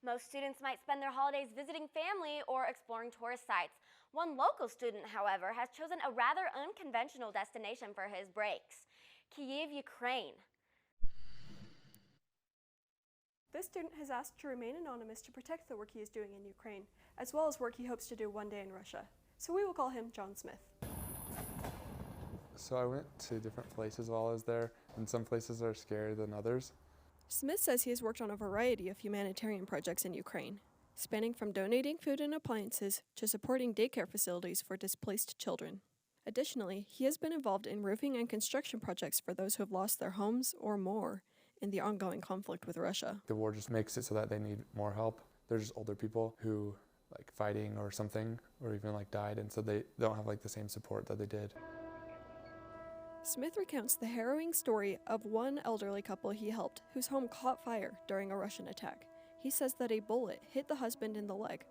Most students might spend their holidays visiting family or exploring tourist sites. One local student, however, has chosen a rather unconventional destination for his breaks: Kyiv, Ukraine. This student has asked to remain anonymous to protect the work he is doing in Ukraine, as well as work he hopes to do one day in Russia. So we will call him John Smith. So I went to different places while I was there, and some places are scarier than others. Smith says he has worked on a variety of humanitarian projects in Ukraine, spanning from donating food and appliances to supporting daycare facilities for displaced children. Additionally, he has been involved in roofing and construction projects for those who have lost their homes or more in the ongoing conflict with Russia. The war just makes it so that they need more help. There's just older people who fighting or something, or even died, and so they don't have the same support that they did. Smith recounts the harrowing story of one elderly couple he helped whose home caught fire during a Russian attack. He says that a bullet hit the husband in the leg.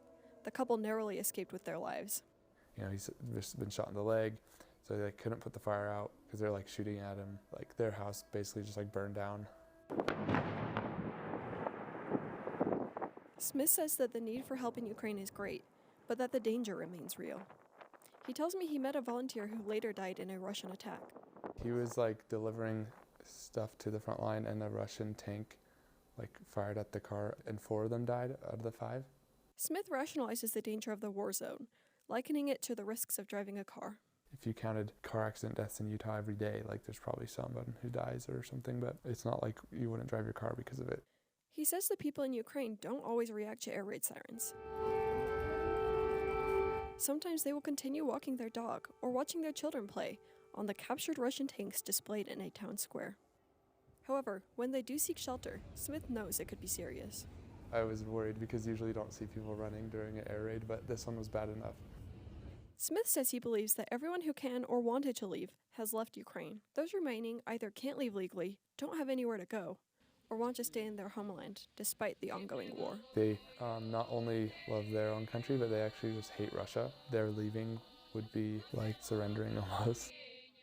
The couple narrowly escaped with their lives. He's just been shot in the leg, so they couldn't put the fire out because they're shooting at him. Their house basically just burned down. Smith says that the need for help in Ukraine is great, but that the danger remains real. He tells me he met a volunteer who later died in a Russian attack. He was delivering stuff to the front line, and a Russian tank fired at the car, and 4 of them died out of the 5. Smith rationalizes the danger of the war zone, likening it to the risks of driving a car. If you counted car accident deaths in Utah every day, there's probably someone who dies or something, but it's not like you wouldn't drive your car because of it. He says the people in Ukraine don't always react to air raid sirens. Sometimes they will continue walking their dog or watching their children play on the captured Russian tanks displayed in a town square. However, when they do seek shelter, Smith knows it could be serious. I was worried because usually you don't see people running during an air raid, but this one was bad enough. Smith says he believes that everyone who can or wanted to leave has left Ukraine. Those remaining either can't leave legally, don't have anywhere to go, or want to stay in their homeland despite the ongoing war. They not only love their own country, but they actually just hate Russia. Their leaving would be like surrendering almost.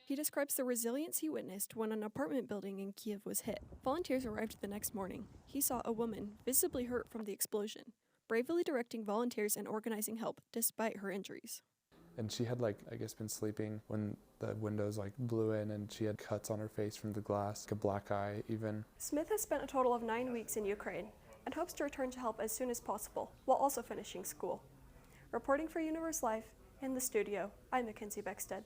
He describes the resilience he witnessed when an apartment building in Kyiv was hit. Volunteers arrived the next morning. He saw a woman visibly hurt from the explosion, bravely directing volunteers and organizing help despite her injuries. And she had been sleeping when the windows blew in, and she had cuts on her face from the glass, a black eye even. Smith has spent a total of 9 weeks in Ukraine and hopes to return to help as soon as possible while also finishing school. Reporting for Universe Life in the studio, I'm Makenzie Gudmundson.